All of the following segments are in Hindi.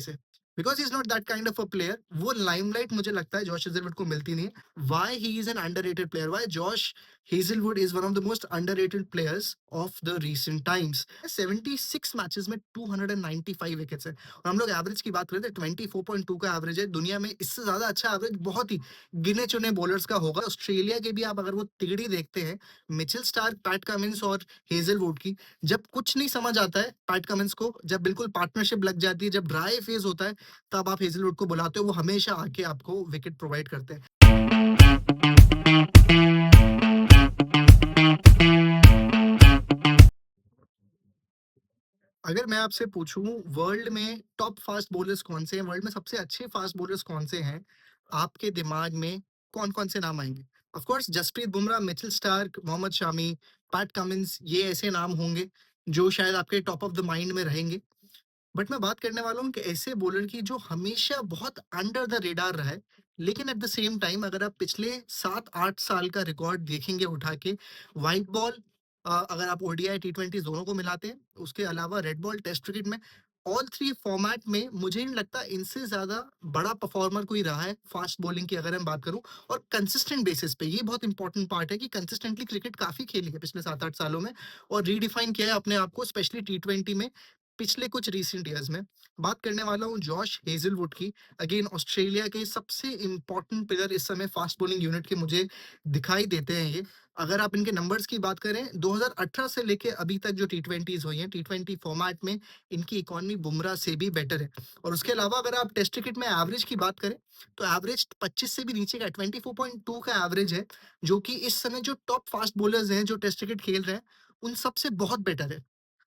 से, because he is not that kind of a player. वो लाइमलाइट मुझे लगता है जॉश हेजलवुड को मिलती नहीं है। Why he is an underrated player, why Josh Hazlewood is one of the most underrated players of the recent times. 76 matches में 295 विकेट्स है, और हम लोग एवरेज की बात करें तो 24.2 का एवरेज है। दुनिया में इससे ज्यादा अच्छा एवरेज बहुत ही गिने चुने बॉलर्स का होगा। ऑस्ट्रेलिया के भी आप अगर वो तिगड़ी देखते हैं, मिचेल स्टार्क, पैट कमिंस और हेजलवुड की, जब कुछ नहीं समझ आता है पैट कमिंस को, जब बिल्कुल पार्टनरशिप लग जाती है, जब ड्राई फेज होता है, तब आप हेजलवुड को बुलाते हो, वो हमेशा आके आपको विकेट प्रोवाइड करते हैं। अगर मैं आपसे पूछूं वर्ल्ड में टॉप फास्ट बॉलर्स कौन से हैं, वर्ल्ड में सबसे अच्छे फास्ट बॉलर्स कौन से हैं, आपके दिमाग में कौन कौन से नाम आएंगे? Of course Jasprit Bumrah, Mitchell Starc, Mohammed Shami, Pat Cummins, ये ऐसे नाम होंगे जो शायद आपके टॉप ऑफ द माइंड में रहेंगे। बट मैं बात करने वाला हूँ कि ऐसे बॉलर की जो हमेशा बहुत अंडर द रेडार रहा है, लेकिन एट द सेम टाइम अगर आप पिछले 7-8 साल का रिकॉर्ड देखेंगे उठा के, व्हाइट बॉल, अगर आप ओडीआई टी20 दोनों को मिलाते हैं, उसके अलावा रेड बॉल टेस्ट क्रिकेट में, ऑल थ्री फॉर्मेट में मुझे नहीं लगता इनसे ज्यादा बड़ा परफॉर्मर कोई रहा है फास्ट बॉलिंग की अगर मैं बात करूं। और कंसिस्टेंट बेसिस पे ये बहुत इंपॉर्टेंट पार्ट है कि कंसिस्टेंटली क्रिकेट काफी खेली है पिछले 7-8 सालों में, और रीडिफाइन किया है अपने आप को स्पेशली टी20 में पिछले कुछ रीसेंट ईयर्स में। बात करने वाला हूँ जॉश हेजलवुड की। अगेन ऑस्ट्रेलिया के सबसे इंपॉर्टेंट प्लेयर इस समय फास्ट बॉलिंग यूनिट के मुझे दिखाई देते हैं ये। अगर आप इनके नंबर्स की बात करें, 2018 से लेके अभी तक जो टी20 हुई हैं, टी20 फॉर्मेट में इनकी इकॉनमी बुमराह से भी बेटर है। और उसके अलावा अगर आप टेस्ट क्रिकेट में एवरेज की बात करें, तो एवरेज 25 से भी नीचे का 24.2 का एवरेज है, जो कि इस समय जो टॉप फास्ट बॉलर्स हैं जो टेस्ट क्रिकेट खेल रहे हैं, उन सबसे बहुत बेटर है।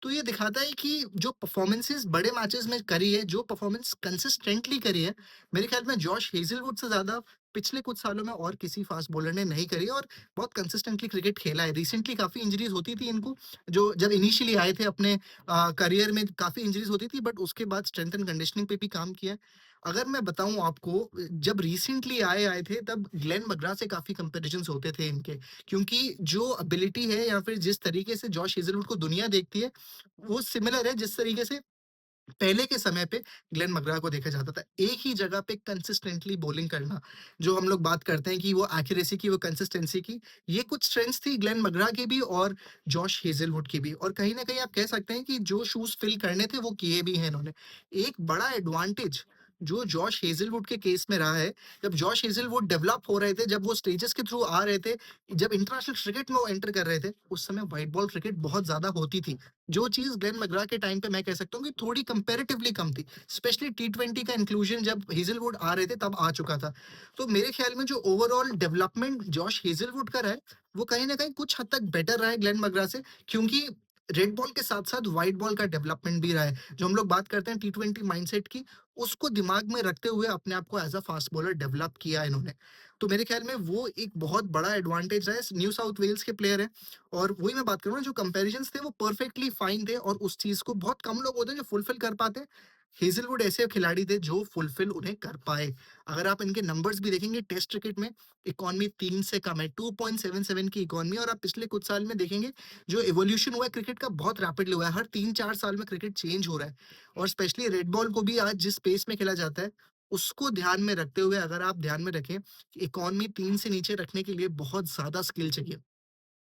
तो ये दिखाता है कि जो परफॉर्मेंसेस बड़े मैचेस में करी है, जो परफॉर्मेंस कंसिस्टेंटली करी है, मेरे ख्याल में जॉश हेजलवुड से ज्यादा पिछले कुछ सालों में और किसी फास्ट बॉलर ने नहीं करी, और बहुत कंसिस्टेंटली क्रिकेट खेला है। रिसेंटली काफी इंजरीज होती थी इनको, जो जब इनिशियली आए थे अपने करियर में काफी इंजरीज होती थी, बट उसके बाद स्ट्रेंथ एंड कंडीशनिंग पे भी काम किया है। अगर मैं बताऊं आपको, जब रिसेंटली आए आए थे तब ग्लेन मग्रा से काफी कंपेरिजन होते थे इनके, क्योंकि जो एबिलिटी है या फिर जिस तरीके से जॉश हेजलवुड को दुनिया देखती है, वो सिमिलर है जिस तरीके से पहले के समय पे ग्लेन मग्रा को देखा जाता था। एक ही जगह पे कंसिस्टेंटली बॉलिंग करना, जो हम लोग बात करते हैं कि वो एक्यूरेसी की, वो कंसिस्टेंसी की, ये कुछ स्ट्रेंथ्स थी ग्लेन मग्रा की भी और जॉश हेजलवुड की भी। और कहीं ना कहीं आप कह सकते हैं कि जो शूज फिल करने थे वो किए भी हैं इन्होंने। एक बड़ा एडवांटेज जो जॉश हेजलवुड के केस में रहा है, जब जॉश हेजलवुड डेवलप हो रहे थे, जब वो स्टेजेस के थ्रू आ रहे थे, जब इंटरनेशनल क्रिकेट में वो एंटर कर रहे थे, उस समय व्हाइट बॉल क्रिकेट बहुत ज्यादा होती थी। जो चीज ग्लेन मग्रा के टाइम पे मैं कह सकता हूँ कि थोड़ी कंपैरेटिवली कम थी, स्पेशली टी20 का इंक्लूजन जब हेजलवुड आ रहे थे तब आ चुका था। तो मेरे ख्याल में जो ओवरऑल डेवलपमेंट जॉश हेजलवुड का रहा है, वो कहीं ना कहीं कुछ हद तक बेटर रहा है ग्लेन मग्रा से, क्योंकि रेड बॉल के साथ साथ व्हाइट बॉल का डेवलपमेंट भी रहा है। जो हम लोग बात करते हैं टी20 माइंडसेट की, उसको दिमाग में रखते हुए अपने आप को as a fast bowler develop किया इन्होंने। तो मेरे ख्याल में वो एक बहुत बड़ा एडवांटेज रहा है। न्यू साउथ वेल्स के प्लेयर है, और वही मैं बात करूँ ना, जो कंपैरिजंस थे वो परफेक्टली फाइन थे, और उस चीज को बहुत कम लोग होते हैं जो फुलफिल कर पाते। हेजलवुड ऐसे खिलाड़ी थे जो फुलफिल उन्हें कर पाए। अगर आप इनके नंबर्स भी देखेंगे टेस्ट क्रिकेट में, इकॉनमी 3 से कम है, 2.77 की इकॉनमी। और आप पिछले कुछ साल में देखेंगे जो इवोल्यूशन हुआ है क्रिकेट का, बहुत रैपिडली हुआ है। हर 3-4 साल में क्रिकेट चेंज हो रहा है, और स्पेशली रेड बॉल को भी आज जिस पेस में खेला जाता है, उसको ध्यान में रखते हुए अगर आप ध्यान में रखें, इकॉनमी 3 से नीचे रखने के लिए बहुत ज्यादा स्किल चाहिए।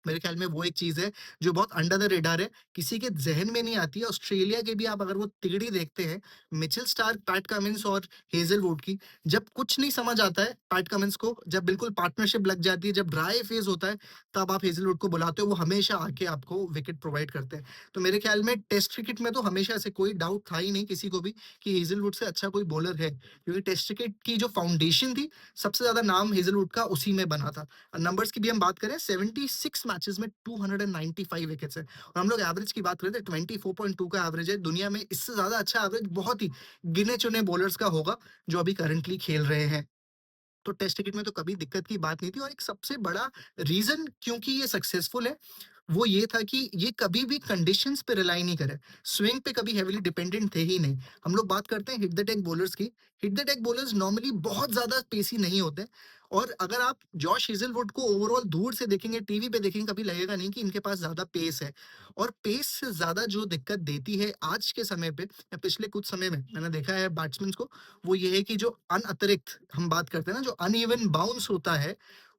मेरे ख्याल में वो एक चीज है जो बहुत अंडर द रेडार है, किसी के ज़हन में नहीं आती है। ऑस्ट्रेलिया के भी आप अगर वो तिगड़ी देखते हैं, मिचेल स्टार्क, पैट कमिंस और हेजलवुड की, जब कुछ नहीं समझ आता है पैट कमिंस को, जब बिल्कुल पार्टनरशिप लग जाती है, जब ड्राई फेज होता है, तब आप हेजलवुड को बुलाते हो, वो हमेशा आके आपको विकेट प्रोवाइड करते हैं। तो मेरे ख्याल में टेस्ट क्रिकेट में तो हमेशा से कोई डाउट था ही नहीं किसी को भी कि हेजलवुड से अच्छा कोई बॉलर है, क्योंकि टेस्ट क्रिकेट की जो फाउंडेशन थी, सबसे ज्यादा नाम हेजलवुड का उसी में बना था। नंबर्स की भी हम बात करें, 76 मैचेस में 295 विकेट्स है, और हम लोग एवरेज की बात करें तो 24.2 का एवरेज है। दुनिया में इससे ज्यादा अच्छा एवरेज बहुत ही गिने चुने बॉलर्स का होगा जो अभी करंटली खेल रहे हैं। तो टेस्ट क्रिकेट में तो कभी दिक्कत की बात नहीं थी, और एक सबसे बड़ा रीजन क्योंकि ये सक्सेसफुल है, वो ये था कि ये कभी भी कंडीशंस पे रिलाई नहीं करे, स्विंग पे कभी हेवीली डिपेंडेंट थे ही नहीं। हम लोग बात करते हैं हिट द डेक बॉलर्स की, hit the deck bowlers normally बहुत ज़्यादा पेसी नहीं होते और अगर आप जॉश हेज़लवुड को ओवरऑल दूर से देखेंगे, टीवी पे देखेंगे, कभी लगेगा नहीं कि इनके पास ज़्यादा पेस है और पेस से ज़्यादा जो दिक्कत देती है आज के समय पे या पिछले कुछ समय में मैंने देखा है बैट्समैन्स को, वो ये है कि जो अनअतिरिक्त हम बात करते हैं ना, जो अनइवन बाउंस होता है,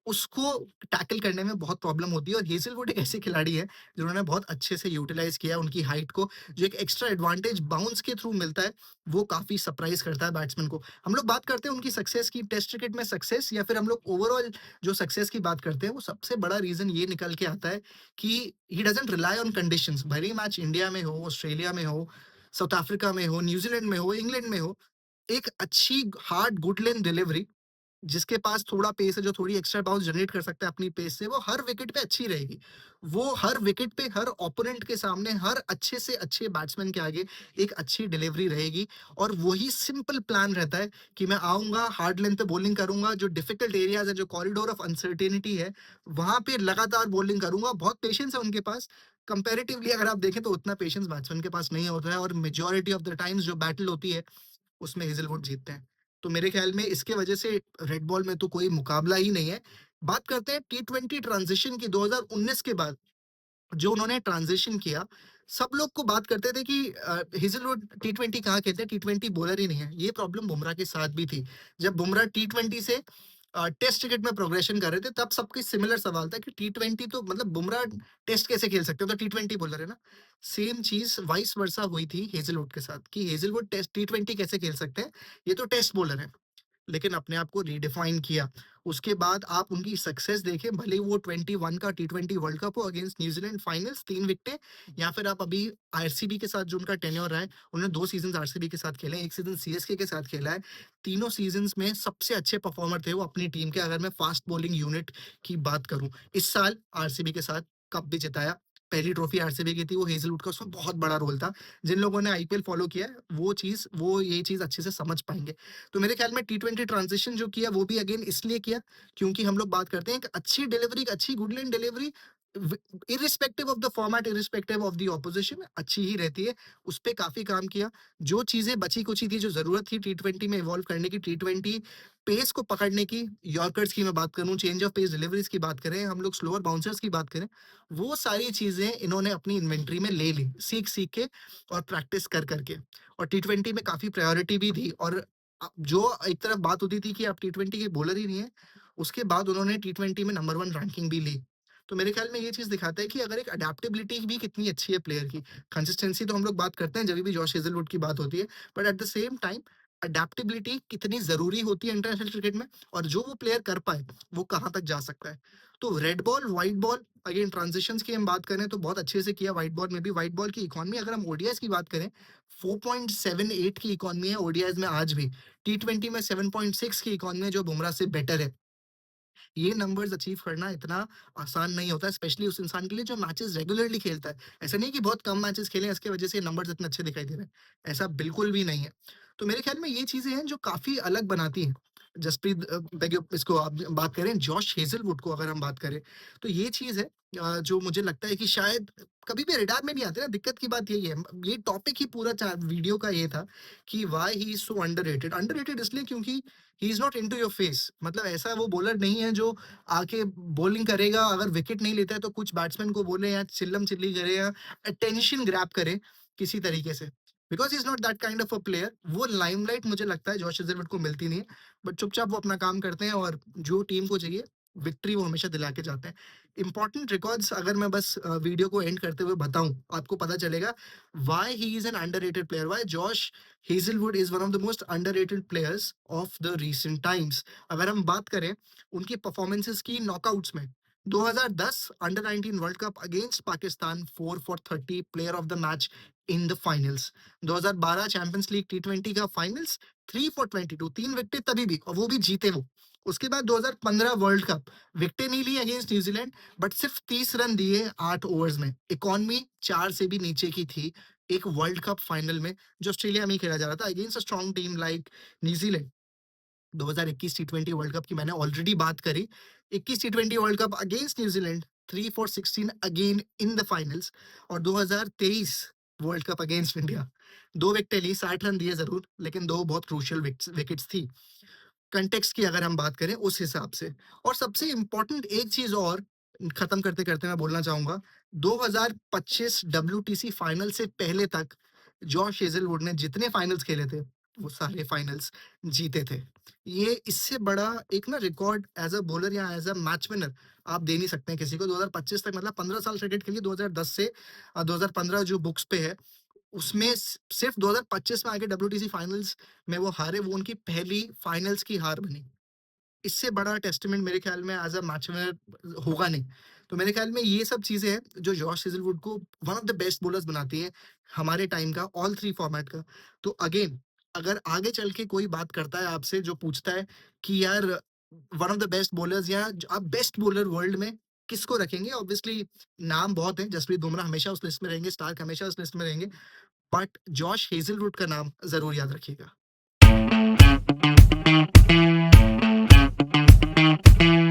उसको टैकल करने में बहुत प्रॉब्लम होती है और हेज़लवुड एक ऐसे खिलाड़ी हैं, जिन्होंने बहुत अच्छे से यूटिलाइज़ किया है उनकी हाइट को, जो एक एक्स्ट्रा एडवांटेज बाउंस के थ्रू मिलता है, वो काफ़ी सरप्राइज़ करता है बैट्समैन को। हम लोग बात करते हैं उनकी सक्सेस की, टेस्ट क्रिकेट में सक्सेस या फिर हम लोग ओवरऑल जो सक्सेस की बात करते हैं, वो सबसे बड़ा रीज़न ये निकल के आता है कि ही डज़न्ट रिलाई ऑन कंडीशंस। भले ही मैच इंडिया में हो, ऑस्ट्रेलिया में हो, साउथ अफ्रीका में हो, न्यूज़ीलैंड में हो, इंग्लैंड में हो, एक अच्छी हार्ड गुड लेंथ डिलीवरी जिसके पास थोड़ा पेस है, जो थोड़ी एक्स्ट्रा बाउंस जनरेट कर सकता है अपनी पेस से, वो हर विकेट पे अच्छी रहेगी। वो हर विकेट पे, हर ओपोनेंट के सामने, हर अच्छे से अच्छे बैट्समैन के आगे एक अच्छी डिलीवरी रहेगी और वही सिंपल प्लान रहता है कि मैं आऊँगा, हार्ड लेंथ पे बॉलिंग करूँगा, जो डिफिकल्ट एरियाज़ है, जो कॉरिडोर ऑफ अनसर्टेनिटी है, वहाँ पे लगातार बॉलिंग करूँगा। बहुत पेशेंस है उनके पास। कंपैरेटिवली अगर आप देखें तो उतना पेशेंस बैट्समैन के पास नहीं होता है और मेजॉरिटी ऑफ द टाइम्स जो बैटल होती है उसमें हेज़लवुड जीतते हैं। तो मेरे ख़्याल में इसके वजह से रेड बॉल में तो कोई मुकाबला ही नहीं है। बात करते हैं टी20 ट्रांज़िशन की 2019 के बाद, जो उन्होंने ट्रांज़िशन किया, सब लोग को बात करते थे कि हेज़लवुड टी20 कहाँ खेलते हैं, टी20 बॉलर ही नहीं है। ये प्रॉब्लम बुमराह के साथ भी थी। जब बुमराह टी20 से टेस्ट क्रिकेट में प्रोग्रेशन कर रहे थे, तब सबके सिमिलर सवाल था कि टी20 तो मतलब बुमराह टेस्ट कैसे खेल सकते हो, तो टी20 बॉलर है ना। सेम चीज़ वाइस वर्सा हुई थी हेज़लवुड के साथ कि हेज़लवुड टेस्ट टी20 कैसे खेल सकते हैं, ये तो टेस्ट बॉलर है। लेकिन अपने आप को रिडिफाइन किया। उसके बाद आप उनकी सक्सेस देखें, भले ही वो 21 का टी20 वर्ल्ड कप हो अगेंस्ट न्यूज़ीलैंड फाइनल्स 3 विकेटें या फिर आप अभी आरसीबी के साथ जो उनका टेन्योर रहा है, उन्होंने 2 सीज़न्स आरसीबी के साथ खेले हैं, 1 सीज़न सीएसके के साथ खेला है। तीनों सीज़न्स में सबसे अच्छे परफॉर्मर थे वो अपनी टीम के, अगर मैं फास्ट बॉलिंग यूनिट की बात करूँ। इस साल आरसीबी के साथ कप भी जिताया। पहली ट्रॉफी आरसीबी की थी, वो हेज़लवुड का उसमें बहुत बड़ा रोल था। जिन लोगों ने आईपीएल फॉलो किया है, वो ये चीज़ अच्छे से समझ पाएँगे। तो मेरे ख्याल में टी20 ट्रांजिशन जो किया वो भी अगेन इसलिए किया क्योंकि हम लोग बात करते हैं कि अच्छी डिलीवरी, अच्छी good line delivery irrespective of the format, irrespective of the opposition अच्छी ही रहती है। उस पे काफी काम किया। जो चीजें बची कुची थी, जो जरूरत थी टी20 में इवॉल्व करने की, टी20 पेस को पकड़ने की, यॉर्कर्स की मैं बात करूं, चेंज ऑफ पेस डिलीवरीज की बात करें, हम लोग स्लोअर बाउंसर्स की बात करें, वो सारी चीजें इन्होंने अपनी इन्वेंट्री में ले ली, सीख सीख के और प्रैक्टिस कर करके। और टी20 में काफी प्रायोरिटी भी थी और जो एक तरफ बात होती थी कि आप टी20 के बॉलर ही नहीं है, उसके बाद उन्होंने टी20 में नंबर 1 रैंकिंग भी ली। तो मेरे ख्याल में ये चीज़ दिखाता है कि अगर एक अडैप्टेबिलिटी भी कितनी अच्छी है प्लेयर की। कंसिस्टेंसी तो हम लोग बात करते हैं जभी भी जॉश हेज़लवुड की बात होती है, but at the same time adaptability कितनी ज़रूरी होती है इंटरनेशनल क्रिकेट में और जो वो प्लेयर कर पाए, वो कहाँ तक जा सकता है। तो red ball, white ball, again transitions की हम बात करें तो बहुत अच्छे से किया व्हाइट बॉल में भी। व्हाइट बॉल की इकॉनमी अगर हम ओडीआईज़ की बात करें, 4.78 की इकॉनमी है ओडीआईज़ में आज भी। टी20 में 7.6 की इकॉनमी है जो बुमराह से बेटर है। ये नंबर्स अचीव करना इतना आसान नहीं होता है, स्पेशली उस इंसान के लिए जो मैचेस रेगुलरली खेलता है। ऐसा नहीं कि बहुत कम मैचेस खेले हैं इसकी वजह से ये नंबर्स इतने अच्छे दिखाई दे रहे हैं, ऐसा बिल्कुल भी नहीं है। तो मेरे ख्याल में ये चीज़ें हैं जो काफ़ी अलग बनाती हैं। जसप्रीत बेग इसको आप बात करें, जॉश हेज़लवुड को अगर हम बात करें, तो ये चीज़ है जो मुझे लगता है कि शायद कभी भी रडार में नहीं आते ना, दिक्कत की बात यही है। ये टॉपिक ही पूरा चा वीडियो का ये था कि why he is so underrated. Underrated इसलिए क्योंकि he is not into your face, मतलब ऐसा वो बॉलर नहीं है जो आके बॉलिंग करेगा, अगर विकेट नहीं लेता है तो कुछ बैट्समैन को बोले या चिल्लम-चिल्ली करे या अटेंशन ग्रैब करे किसी तरीके से। Because he is not that kind of a player. वो लाइमलाइट मुझे लगता है जॉश हेज़लवुड को मिलती नहीं है, बट चुपचाप वो अपना काम करते हैं और जो टीम को चाहिए विक्ट्री वो हमेशा दिला के जाते हैं। इम्पोर्टेंट रिकॉर्ड्स अगर मैं बस वीडियो को एंड करते हुए बताऊँ, आपको पता चलेगा why he is an underrated player, why Josh Hazlewood is one of the most underrated players of the recent times. अगर हम बात करें उनकी परफॉर्मेंसेस की नॉकआउट्स में, 2010 under 19 world cup against Pakistan 4 for 30 player of the match in the finals. 2012 champions league टी20 का फाइनल्स 3 फॉर 22, 3 विकेटें तभी भी और वो भी जीते वो। उसके बाद 2015 वर्ल्ड कप, विकेटें नहीं ली अगेंस्ट न्यूजीलैंड, बट सिर्फ 30 रन दिए 8 ओवर्स में। इकॉनमी 4 से भी नीचे की थी एक वर्ल्ड कप फाइनल में जो ऑस्ट्रेलिया में ही खेला जा रहा था against a strong team like New Zealand. 2021 टी20 वर्ल्ड कप की मैंने ऑलरेडी बात करी। 21 टी20 world cup against New Zealand 2003 for 16 again in the finals और 2023 वर्ल्ड कप अगेंस्ट इंडिया। 2 विकेटें ली, 60 रन दिए ज़रूर, लेकिन 2 बहुत क्रूशियल विकेट्स थी। कंटेक्स्ट की अगर हम बात करें उस हिसाब से। और सबसे इम्पोर्टेंट एक चीज़ और खत्म करते-करते मैं बोलना चाहूँगा, 2025 डब्ल्यूटीसी फाइनल से पहले तक जॉश हेज़लवुड ने जितने फाइनल्स खेले थे, वो सारे फाइनल्स जीते थे। ये इससे बड़ा एक ना रिकॉर्ड एज़ अ बॉलर या एज़ अ मैच विनर आप दे नहीं सकते हैं किसी को। 2025 तक मतलब 15 साल क्रिकेट खेलिए, 2010 से 2015 जो बुक्स पे है, उसमें सिर्फ 2025 में आके डब्ल्यूटीसी फाइनल्स में वो हारे, वो उनकी पहली फाइनल्स की हार बनी। इससे बड़ा टेस्टामेंट मेरे ख्याल में एज़ अ मैच विनर होगा नहीं। तो मेरे ख्याल में ये सब चीज़ें हैं जो जॉश हेज़लवुड को one of the best bowlers बनाती हैं हमारे टाइम का, ऑल 3 फॉर्मेट का। तो अगेन अगर आगे चल के कोई बात करता है आपसे जो पूछता है कि यार one of the best bowlers या आप बेस्ट बॉलर वर्ल्ड में किसको रखेंगे? ऑब्वियसली नाम बहुत हैं, जसप्रीत बुमराह हमेशा उस लिस्ट में रहेंगे, स्टार्क हमेशा उस लिस्ट में रहेंगे, बट जॉश हेज़लवुड का नाम ज़रूर याद रखिएगा।